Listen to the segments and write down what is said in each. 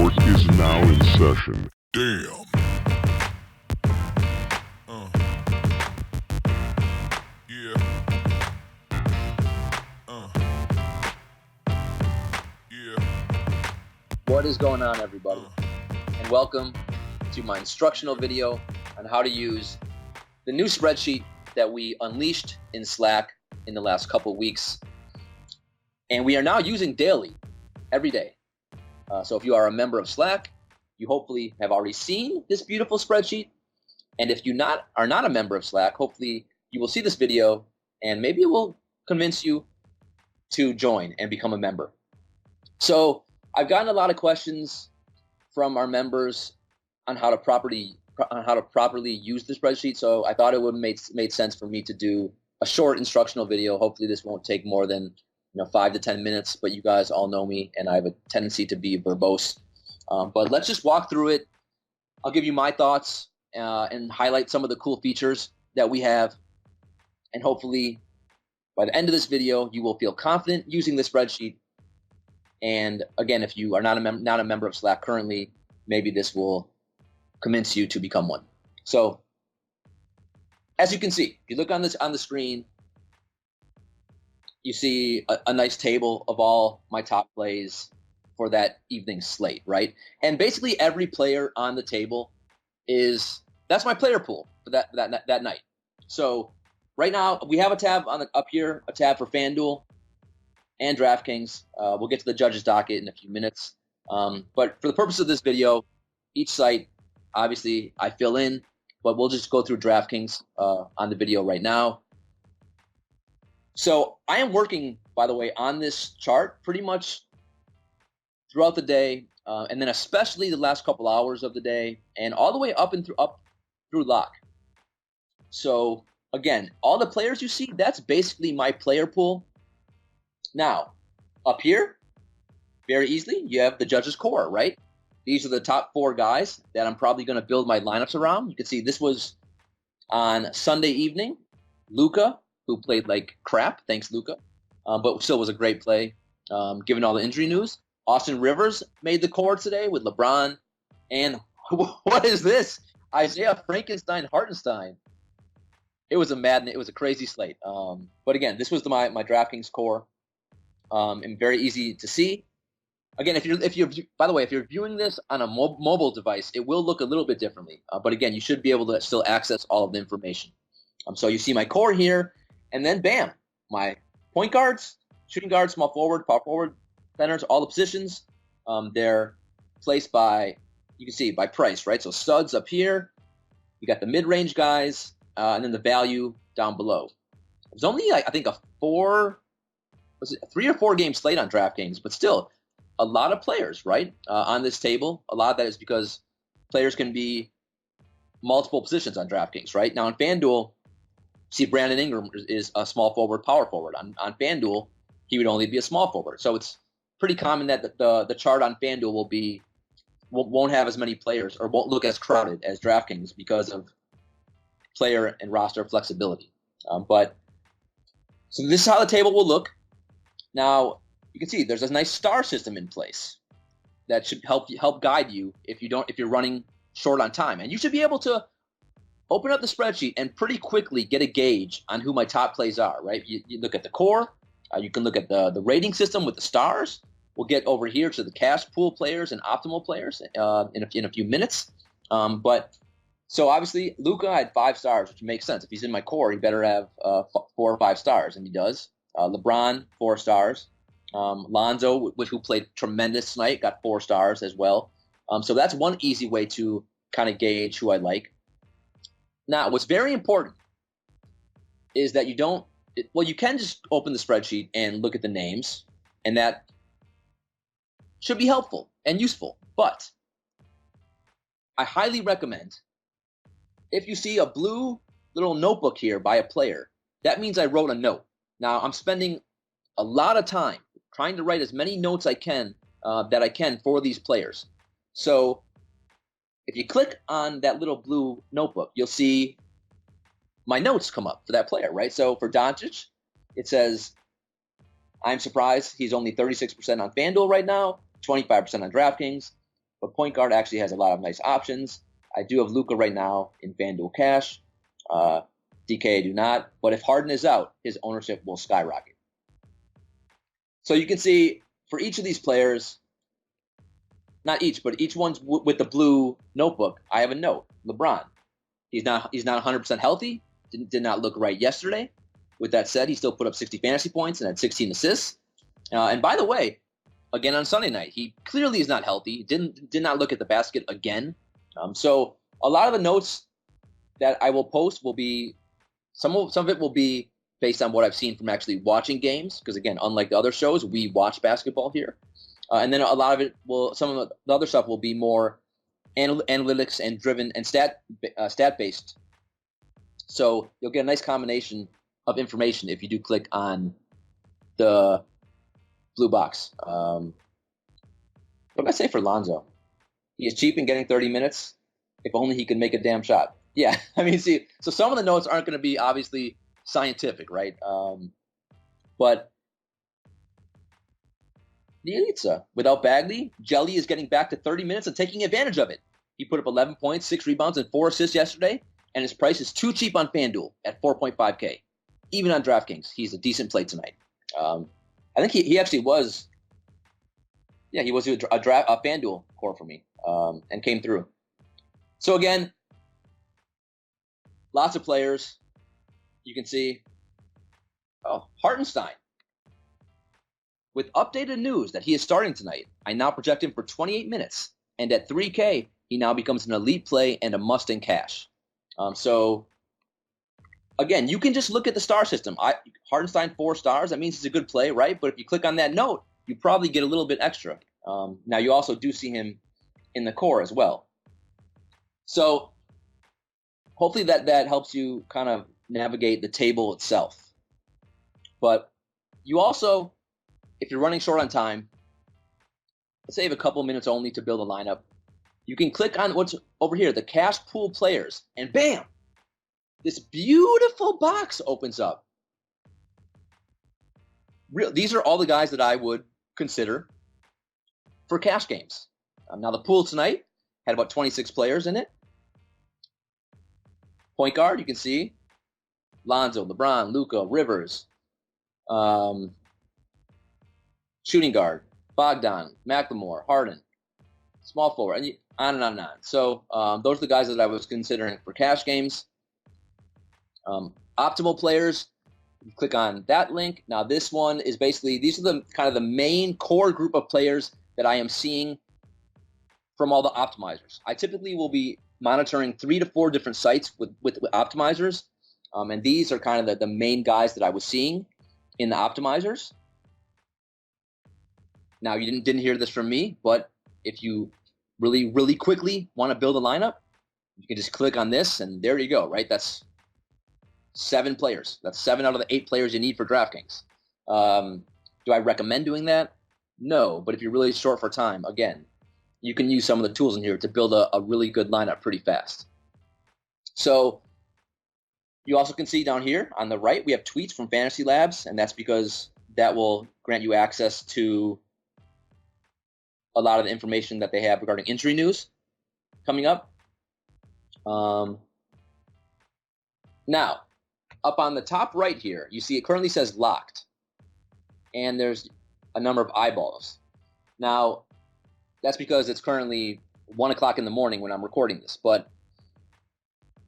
Network is now in session. Damn. Yeah. Yeah. What is going on, everybody? And welcome to my instructional video on how to use the new spreadsheet that we unleashed in Slack in the last couple weeks. And we are now using daily, every day. So if you are a member of Slack, you hopefully have already seen this beautiful spreadsheet. And if you are not a member of Slack, hopefully you will see this video and maybe it will convince you to join and become a member. So I've gotten a lot of questions from our members on how to properly use the spreadsheet. So I thought it would made sense for me to do a short instructional video. Hopefully this won't take more than 5 to 10 minutes, but you guys all know me and I have a tendency to be verbose. But let's just walk through it. I'll give you my thoughts and highlight some of the cool features that we have. And hopefully by the end of this video, you will feel confident using the spreadsheet. And again, if you are not a member of Slack currently, maybe this will convince you to become one. So as you can see, if you look on the screen, you see a nice table of all my top plays for that evening slate, right? And basically every player on the table that's my player pool for that night. So right now we have a tab up here, a tab for FanDuel and DraftKings. We'll get to the judges docket in a few minutes. But for the purpose of this video, each site, obviously I fill in, but we'll just go through DraftKings on the video right now. So I am working, by the way, on this chart pretty much throughout the day, and then especially the last couple hours of the day, and all the way up through lock. So again, all the players you see, that's basically my player pool. Now, up here, very easily, you have the judges' core, right? These are the top 4 guys that I'm probably going to build my lineups around. You can see this was on Sunday evening. Luka, who played like crap, thanks Luka, but still was a great play given all the injury news. Austin Rivers made the core today with LeBron. And what is this? Isaiah Frankenstein Hartenstein. It was a crazy slate. But again, this was my DraftKings core, and very easy to see. Again, if you're viewing this on a mobile device, it will look a little bit differently. But again, you should be able to still access all of the information. So you see my core here, and then bam, my point guards, shooting guards, small forward, power forward, centers, all the positions. They're placed by, you can see, by price, right? So studs up here, you got the mid-range guys, and then the value down below. There's only, I think, a 3 or 4 game slate on DraftKings, but still a lot of players, right, on this table. A lot of that is because players can be multiple positions on DraftKings, right? Now on FanDuel, see Brandon Ingram is a small forward, power forward. On FanDuel, he would only be a small forward. So it's pretty common that the chart on FanDuel won't have as many players or won't look as crowded as DraftKings because of player and roster flexibility. So this is how the table will look. Now you can see there's a nice star system in place that should help guide you if you're running short on time, and you should be able to open up the spreadsheet and pretty quickly get a gauge on who my top plays are, right? You look at the core. You can look at the rating system with the stars. We'll get over here to the cash pool players and optimal players in a few minutes. So obviously Luka had 5 stars, which makes sense. If he's in my core, he better have 4 or 5 stars, and he does. LeBron, 4 stars. Lonzo, who played tremendous tonight, got 4 stars as well. So that's one easy way to kind of gauge who I like. Now, what's very important is that you can just open the spreadsheet and look at the names, and that should be helpful and useful. But I highly recommend, if you see a blue little notebook here by a player, that means I wrote a note. Now, I'm spending a lot of time trying to write as many notes that I can for these players. So if you click on that little blue notebook, you'll see my notes come up for that player, right? So for Doncic, it says, I'm surprised he's only 36% on FanDuel right now, 25% on DraftKings. but point guard actually has a lot of nice options. I do have Luka right now in FanDuel Cash. DK I do not. But if Harden is out, his ownership will skyrocket. So you can see for each of these players, not each, but each one's with the blue notebook, I have a note. LeBron, he's not 100% healthy. Did not look right yesterday. With that said, he still put up 60 fantasy points and had 16 assists. And by the way, again on Sunday night, he clearly is not healthy. Did not look at the basket again. So a lot of the notes that I will post will be some of it will be based on what I've seen from actually watching games. Because again, unlike the other shows, we watch basketball here. And then a lot of it some of the other stuff will be more analytics and driven and stat based. So you'll get a nice combination of information if you do click on the blue box. What did I say for Lonzo? He is cheap and getting 30 minutes. If only he could make a damn shot. Yeah, I mean, see, so some of the notes aren't going to be obviously scientific, right? But Bielitsa, without Bagley, Jelly is getting back to 30 minutes and taking advantage of it. He put up 11 points, 6 rebounds, and 4 assists yesterday, and his price is too cheap on FanDuel at 4.5K. Even on DraftKings, he's a decent play tonight. I think he actually was, he was a FanDuel core for me and came through. So again, lots of players. You can see, Hartenstein. With updated news that he is starting tonight, I now project him for 28 minutes. And at 3K, he now becomes an elite play and a must in cash. So, again, you can just look at the star system. Hartenstein 4 stars, that means he's a good play, right? But if you click on that note, you probably get a little bit extra. Now, you also do see him in the core as well. So, hopefully that helps you kind of navigate the table itself. But you also, if you're running short on time, let's say you have a couple minutes only to build a lineup, you can click on what's over here, the cash pool players, and bam, this beautiful box opens up. These are all the guys that I would consider for cash games. Now the pool tonight had about 26 players in it. Point guard, you can see Lonzo, LeBron, Luka, Rivers. Shooting guard, Bogdan, McLemore, Harden. Small forward, and on and on and on. So those are the guys that I was considering for cash games. Optimal players, you click on that link. Now this one is basically, these are the kind of the main core group of players that I am seeing from all the optimizers. I typically will be monitoring 3 to 4 different sites with optimizers. And these are kind of the main guys that I was seeing in the optimizers. Now, you didn't hear this from me, but if you really, really quickly want to build a lineup, you can just click on this, and there you go, right? That's 7 players. That's 7 out of the 8 players you need for DraftKings. Do I recommend doing that? No, but if you're really short for time, again, you can use some of the tools in here to build a really good lineup pretty fast. So you also can see down here on the right, we have tweets from Fantasy Labs, and that's because that will grant you access to a lot of the information that they have regarding injury news coming up. Now, up on the top right here, you see it currently says locked, and there's a number of eyeballs. Now, that's because it's currently 1 o'clock in the morning when I'm recording this, but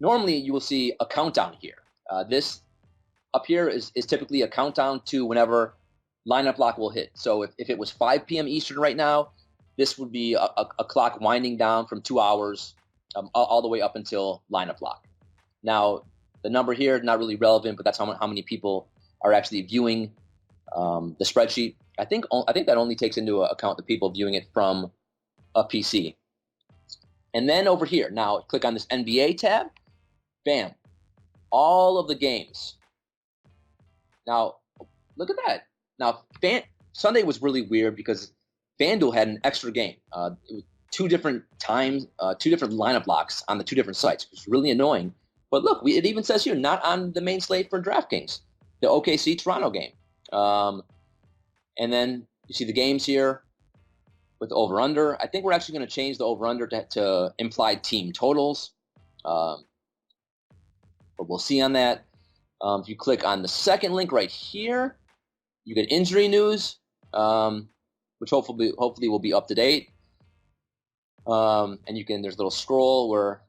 normally you will see a countdown here. This up here is typically a countdown to whenever lineup lock will hit. So if it was 5 p.m. Eastern right now, this would be a clock winding down from 2 hours all the way up until lineup lock. Now, the number here, not really relevant, but that's how many people are actually viewing the spreadsheet. I think that only takes into account the people viewing it from a PC. And then over here, now click on this NBA tab. Bam. All of the games. Now, look at that. Now, Sunday was really weird because FanDuel had an extra game. It was 2 different times, 2 different lineup blocks on the 2 different sites. It was really annoying. But look, it even says here, not on the main slate for DraftKings, the OKC Toronto game. And then you see the games here. with over-under. I think we're actually going to change the over-under to implied team totals. But we'll see on that. If you click on the second link right here, you get injury news, which hopefully will be up to date. And there's a little scroll where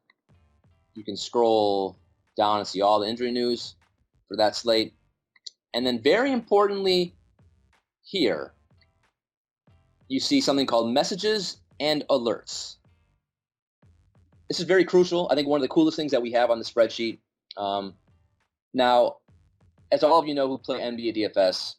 you can scroll down and see all the injury news for that slate. And then very importantly here, you see something called messages and alerts. This is very crucial. I think one of the coolest things that we have on the spreadsheet. Now, as all of you know who play NBA DFS,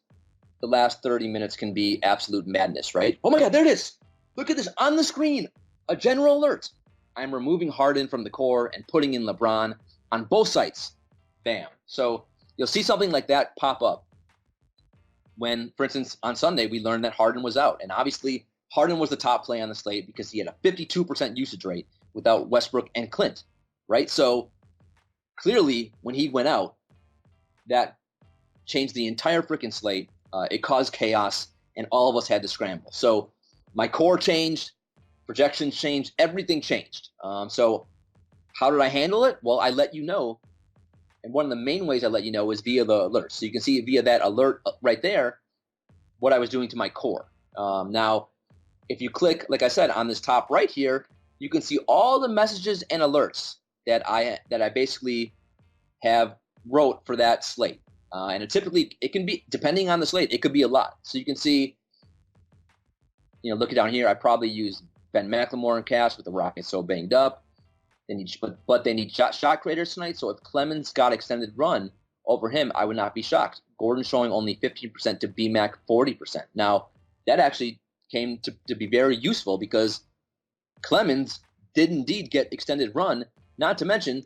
the last 30 minutes can be absolute madness, right? Oh my God, there it is. Look at this on the screen. A general alert. I'm removing Harden from the core and putting in LeBron on both sites. Bam. So you'll see something like that pop up when, for instance, on Sunday, we learned that Harden was out. And obviously, Harden was the top play on the slate because he had a 52% usage rate without Westbrook and Clint, right? So clearly, when he went out, that changed the entire freaking slate. It caused chaos, and all of us had to scramble. So my core changed, projections changed, everything changed. So how did I handle it? Well, I let you know. And one of the main ways I let you know is via the alerts. So you can see via that alert right there what I was doing to my core. Now, if you click, like I said, on this top right here, you can see all the messages and alerts that I basically have wrote for that slate. And it can be, depending on the slate, it could be a lot. So you can see, looking down here, I probably used Ben McLemore and Cass with the Rockets so banged up. But they need shot creators tonight. So if Clemens got extended run over him, I would not be shocked. Gordon showing only 15% to BMAC 40%. Now, that actually came to be very useful because Clemens did indeed get extended run. Not to mention,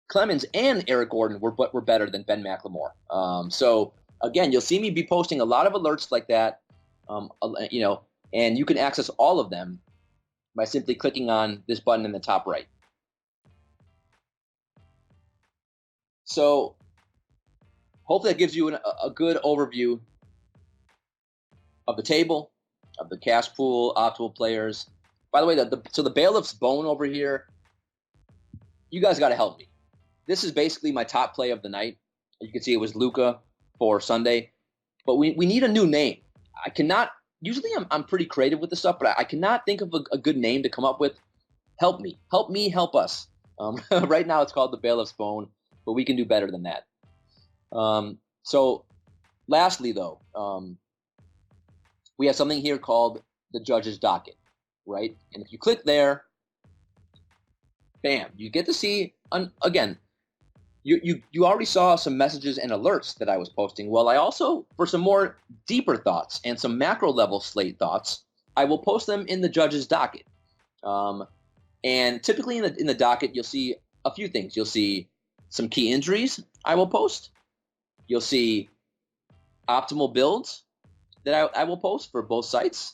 Clemens and Eric Gordon were better than Ben McLemore. So again, you'll see me be posting a lot of alerts like that, and you can access all of them by simply clicking on this button in the top right. So hopefully that gives you a good overview of the table, of the cash pool, optimal players. By the way, the bailiff's bone over here, you guys got to help me. This is basically my top play of the night. You can see it was Luka for Sunday. But we need a new name. I cannot – usually I'm pretty creative with this stuff, but I cannot think of a good name to come up with. Help me. Help me help us. Right now it's called the bailiff's bone, but we can do better than that. So lastly, though, we have something here called the judge's docket, right? And if you click there, bam, you get to see, again, you already saw some messages and alerts that I was posting. Well, I also, for some more deeper thoughts and some macro level slate thoughts, I will post them in the judge's docket. And typically in the docket, you'll see a few things. You'll see some key injuries I will post. You'll see optimal builds that I will post for both sites.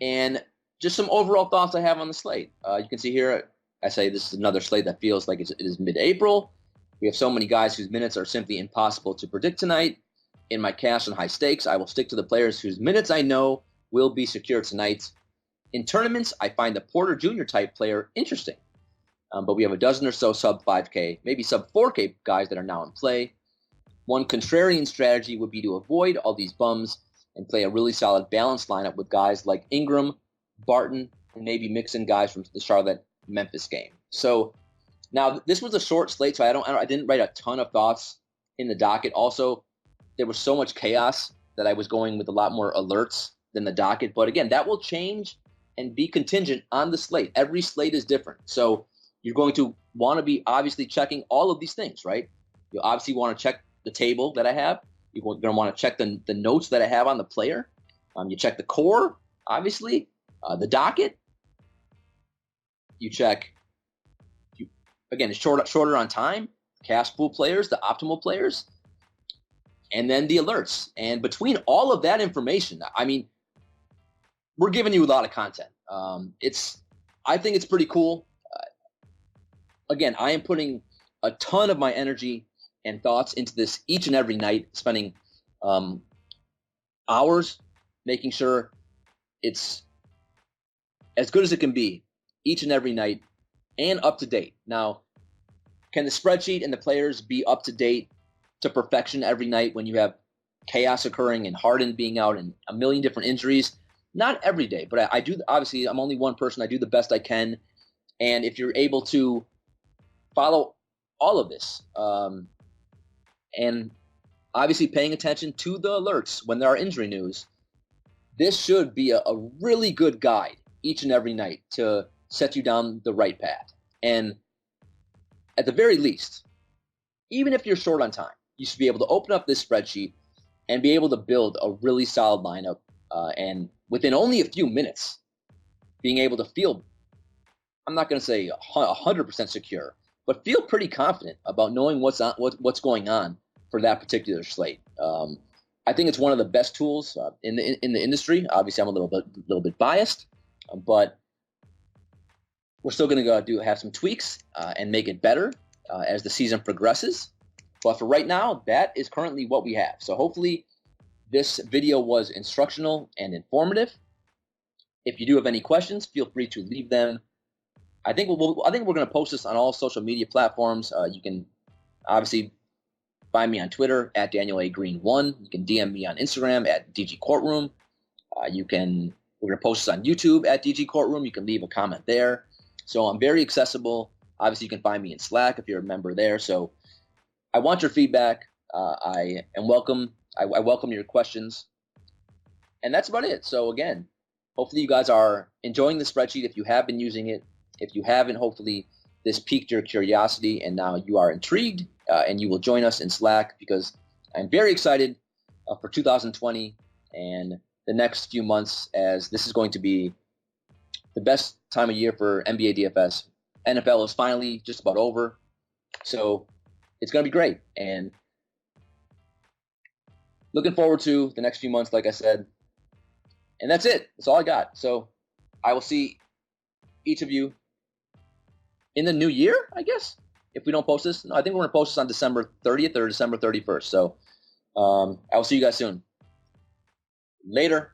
And just some overall thoughts I have on the slate. You can see here, I say this is another slate that feels like it is mid-April. We have so many guys whose minutes are simply impossible to predict tonight. In my cash and high stakes, I will stick to the players whose minutes I know will be secure tonight. In tournaments, I find the Porter Jr. type player interesting. But we have a dozen or so sub 5K, maybe sub 4K guys that are now in play. One contrarian strategy would be to avoid all these bums and play a really solid balanced lineup with guys like Ingram, Barton, and maybe mix in guys from the Charlotte-Memphis game. So now this was a short slate, so I didn't write a ton of thoughts in the docket. Also, there was so much chaos that I was going with a lot more alerts than the docket. But again, that will change and be contingent on the slate. Every slate is different. So you're going to want to be obviously checking all of these things, right? You obviously want to check the table that I have. You're going to want to check the notes that I have on the player. You check the core, obviously, the docket. You check, again, it's shorter on time, cash pool players, the optimal players, and then the alerts. And between all of that information, I mean, we're giving you a lot of content. I think it's pretty cool. Again, I am putting a ton of my energy and thoughts into this each and every night, spending hours making sure it's as good as it can be each and every night and up to date. Now, can the spreadsheet and the players be up to date to perfection every night when you have chaos occurring and Harden being out and a million different injuries? Not every day, but I do. Obviously, I'm only one person. I do the best I can. And if you're able to follow all of this, and obviously paying attention to the alerts when there are injury news, this should be a really good guide each and every night to set you down the right path. And at the very least, even if you're short on time, you should be able to open up this spreadsheet and be able to build a really solid lineup. And within only a few minutes, being able to feel, I'm not going to say 100% secure, but feel pretty confident about knowing what's going on for that particular slate. I think it's one of the best tools in the industry. Obviously, I'm a little bit biased, but we're still going to have some tweaks and make it better as the season progresses. But for right now, that is currently what we have. So hopefully this video was instructional and informative. If you do have any questions, feel free to leave them. I think we're going to post this on all social media platforms. You can obviously find me on Twitter at Daniel A. Green 1. You can DM me on Instagram at DG Courtroom. We're going to post this on YouTube at DG Courtroom. You can leave a comment there. So I'm very accessible. Obviously, you can find me in Slack if you're a member there. So I want your feedback. I welcome your questions. And that's about it. So again, hopefully you guys are enjoying the spreadsheet if you have been using it. If you haven't, hopefully this piqued your curiosity and now you are intrigued and you will join us in Slack, because I'm very excited for 2020 and the next few months, as this is going to be the best time of year for NBA DFS. NFL is finally just about over. So it's going to be great. And looking forward to the next few months, like I said. And that's it. That's all I got. So I will see each of you in the new year, I guess, if we don't post this. No, I think we're going to post this on December 30th or December 31st. So I will see you guys soon. Later.